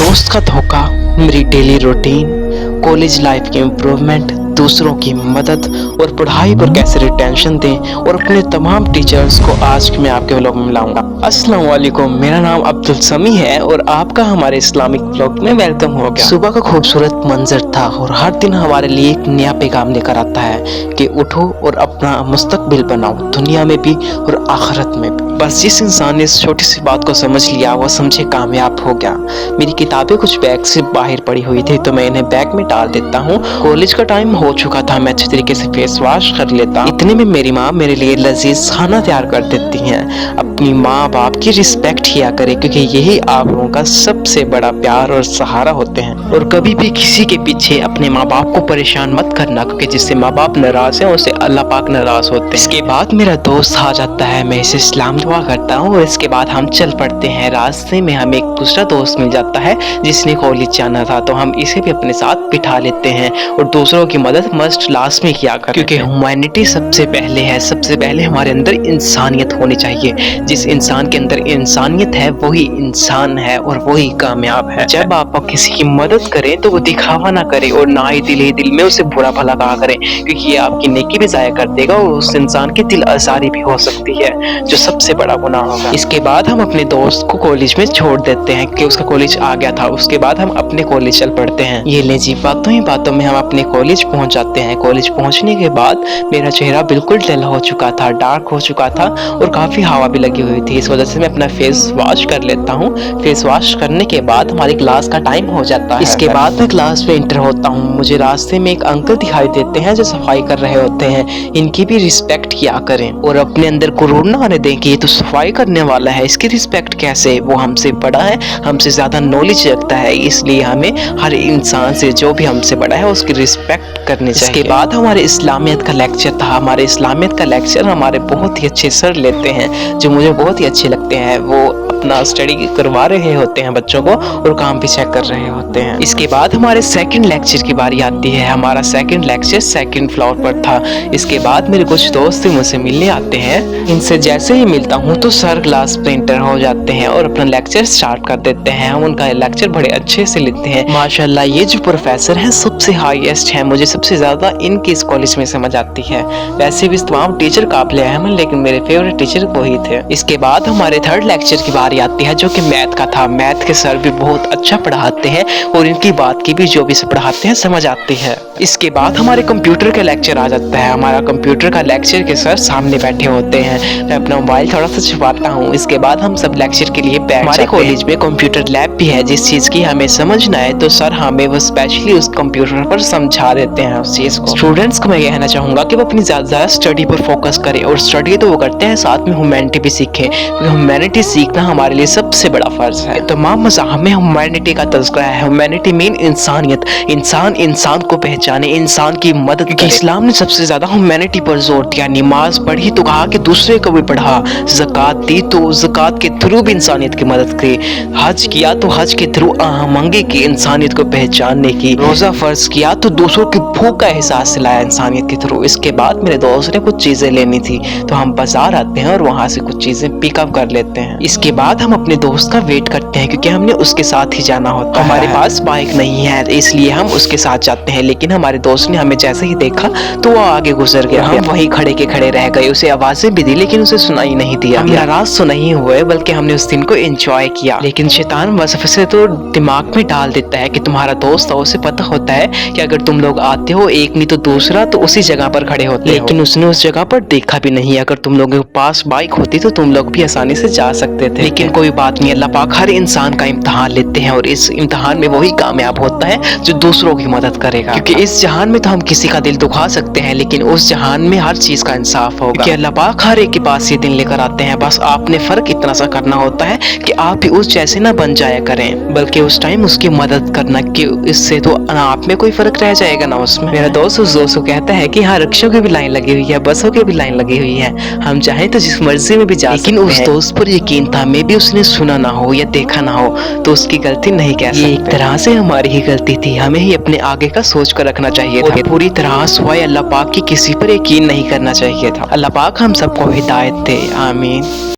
दोस्त का धोखा, मेरी डेली रूटीन, कॉलेज लाइफ की इम्प्रूवमेंट, दूसरों की मदद और पढ़ाई पर कैसे रिटेंशन दें और अपने तमाम टीचर्स को आज मैं आपके व्लॉग में मिलाऊंगा। अस्सलाम वालेकुम, मेरा नाम अब्दुल समी है और आपका हमारे इस्लामिक व्लॉग में वेलकम हो गया। सुबह का खूबसूरत मंजर था और हर दिन हमारे लिए एक नया पैगाम लेकर आता है कि उठो और अपना मुस्तकबिल बनाओ, दुनिया में भी और आखिरत में भी। बस जिस इंसान ने इस छोटी सी बात को समझ लिया वो समझे कामयाब हो गया। मेरी किताबें कुछ बैग से बाहर पड़ी हुई थी तो मैं इन्हें बैग में डाल देता हूँ। कॉलेज का टाइम हो चुका था, मैं अच्छे तरीके से फेस वॉश कर लेता। इतने में मेरी माँ मेरे लिए लजीज खाना तैयार कर देती हैं। अपनी माँ बाप की रिस्पेक्ट किया करे क्योंकि यही आप लोगों का सबसे बड़ा प्यार और सहारा होते हैं। और कभी भी किसी के पीछे अपने माँ बाप को परेशान मत करना क्योंकि जिससे माँ बाप नाराज हैं उससे अल्लाह पाक नाराज होते हैं। इसके बाद मेरा दोस्त आ जाता है, मैं इसे सलाम दुआ करता हूँ और इसके बाद हम चल पड़ते हैं। रास्ते में हमें एक दूसरा दोस्त मिल जाता है जिसने कॉलेज जाना था तो हम इसे भी अपने साथ बिठा लेते हैं और दूसरों की मदद मस्ट लास्ट में किया कर, क्योंकि ह्यूमैनिटी सबसे पहले है। सबसे पहले हमारे अंदर इंसानियत होनी चाहिए। जिस इंसान के अंदर इंसानियत है वही इंसान है और वही कामयाब है। जब आप किसी की मदद करें तो वो दिखावा ना करें और ना ही दिल में उसे बुरा भला कहा करें क्योंकि ये आपकी नेकी भी जाया कर देगा और उस इंसान की दिल आजारी भी हो सकती है जो सबसे बड़ा गुनाह होगा। इसके बाद हम अपने दोस्त को कॉलेज में छोड़ देते हैं कि उसका कॉलेज आ गया था। उसके बाद हम अपने कॉलेज चल पड़ते हैं। ये ले जी, बातों ही बातों में हम अपने कॉलेज पहुंच जाते हैं। कॉलेज पहुंचने के बाद मेरा चेहरा बिल्कुल डल हो चुका था, डार्क हो चुका था और काफी हवा भी लगी हुई थी। इस वजह से मैं अपना फेस वॉश कर लेता हूँ। फेस वॉश करने के बाद हमारी क्लास का टाइम हो जाता है। इसके बाद मैं क्लास में इंटर होता हूँ। मुझे रास्ते में एक अंकल दिखाई देते हैं जो सफाई कर रहे होते हैं। इनकी भी रिस्पेक्ट किया करें और अपने अंदर गुरूर ना आने दें कि ये तो सफाई करने वाला है, इसकी रिस्पेक्ट कैसे, वो हमसे बड़ा है, हमसे ज्यादा नॉलेज रखता है, इसलिए हमें हर इंसान से जो भी हमसे बड़ा है उसकी रिस्पेक्ट करनी चाहिए। इसके बाद हमारे इस्लामियत का लेक्चर था। हमारे इस्लामियत का लेक्चर हमारे बहुत ही अच्छे सर लेते हैं जो मुझे बहुत ही अच्छे लगते हैं। वो अपना स्टडी करवा रहे होते हैं बच्चों को और काम भी चेक कर रहे होते हैं। इसके बाद हमारे सेकंड लेक्चर की बारी आती है। हमारा सेकंड लेक्चर सेकंड फ्लोर पर था। इसके बाद मेरे कुछ दोस्त मुझसे मिलने आते हैं। इनसे जैसे ही मिलता हूँ तो सर क्लास में इंटर हो जाते हैं और अपना लेक्चर स्टार्ट कर देते हैं। हम उनका लेक्चर बड़े अच्छे से लेते हैं। माशाल्लाह ये जो प्रोफेसर हैं सबसे हाईएस्ट है। मुझे सबसे ज्यादा इनकी इस कॉलेज में समझ आती है। वैसे भी तमाम टीचर काबिल हैं लेकिन मेरे फेवरेट टीचर वही थे। इसके बाद हमारे थर्ड लेक्चर की बारी आती है जो कि मैथ का था। मैथ के सर भी बहुत अच्छा पढ़ाते हैं और इनकी बात की भी जो भी पढ़ाते हैं समझ आती है। इसके बाद हमारे कंप्यूटर का लेक्चर आ जाता है। हमारा कंप्यूटर का लेक्चर के सर सामने बैठे होते हैं। मैं अपना मोबाइल थोड़ा सा छुपाता हूँ। इसके बाद हम सब लेक्चर के लिए बैठ हमारे कॉलेज में कंप्यूटर लैब भी है। जिस चीज की हमें समझना है तो सर हमें वो स्पेशली उस कंप्यूटर पर समझा देते हैं उस चीज को। स्टूडेंट्स को मैं कहना चाहूंगा कि वो अपनी ज्यादा स्टडी पर फोकस करें और स्टडी तो वो करते हैं साथ में ह्यूमैनिटी भी सीखें क्योंकि ह्यूमैनिटी सीखना हमारे लिए सबसे बड़ा फर्ज है। तमाम मज़ाहिब में ह्यूमैनिटी का तज़किरा है। ह्यूमैनिटी मीन इंसानियत, इंसान को पहचाने, इंसान की मदद करे। इस्लाम ने सबसे ज्यादा ह्यूमैनिटी पर जोर दिया। नमाज पढ़ी तो कहा कि दूसरे को भी पढ़ा, ज़कात दी तो ज़कात के थ्रू भी इंसानियत की मदद करी, हज किया तो हज के थ्रू आहमंगी की इंसानियत को पहचानने की, रोजा फर्ज किया तो दूसरों की भूख का एहसास दिलाया इंसानियत के थ्रू। इसके बाद मेरे दोस्त ने कुछ चीजें लेनी थी तो हम बाजार आते हैं और वहां से कुछ चीजें पिकअप कर लेते हैं। इसके बाद हम अपने दोस्त का वेट करते हैं क्योंकि हमने उसके साथ ही जाना होता है। हमारे पास बाइक नहीं है इसलिए हम उसके साथ जाते हैं लेकिन हमारे दोस्त ने हमें जैसे ही देखा तो वो आगे गुजर गया। हम वहीं खड़े के खड़े रह गए। उसे आवाजें भी दी लेकिन उसे सुनाई नहीं दिया। हम नाराज तो नहीं हुए बल्कि हमने उस दिन को एंजॉय किया। लेकिन शैतान वसवसे तो दिमाग में डाल देता है कि तुम्हारा दोस्त है, उसे पता होता है कि अगर तुम लोग आते हो एक नहीं तो दूसरा तो उसी जगह पर खड़े होते हो। लेकिन उसने उस जगह पर देखा भी नहीं। अगर तुम लोगों के पास बाइक होती तो तुम लोग भी आसानी से जा सकते थे। लेकिन कोई बात नहीं, अल्लाह पाक हर इंसान का इम्तिहान लेते हैं और इस इम्तिहान में वही कामयाब होता है जो दूसरों की मदद करेगा। क्योंकि इस जहान में तो हम किसी का दिल दुखा सकते हैं लेकिन उस जहान में हर चीज का इंसाफ होगा। कि अल्लाह पाक हर एक के पास ये दिन लेकर आते हैं। बस आपने फर्क इतना सा करना होता है कि आप भी उस जैसे ना बन जाया करें बल्कि उस टाइम उसकी मदद करना कि इससे तो आप में कोई फर्क रह जाएगा ना उसमें। मेरा दोस्त उस दोस्त को कहता है कि हाँ रिक्शों की भी लाइन लगी हुई है, बसों की भी लाइन लगी हुई है, हम चाहें तो जिस मर्जी में भी जा सकते हैं। लेकिन उस दोस्त पर यकीन था, मे भी उसने सुना ना हो या देखा ना हो तो उसकी गलती नहीं कह सकते। एक तरह से हमारी ही गलती थी। हमें ही अपने आगे का सोच कर रखना चाहिए था। पूरी तरह सुवाए अल्लाह पाक की किसी पर यकीन नहीं करना चाहिए था। अल्लाह पाक हम सबको हिदायत दे, आमीन।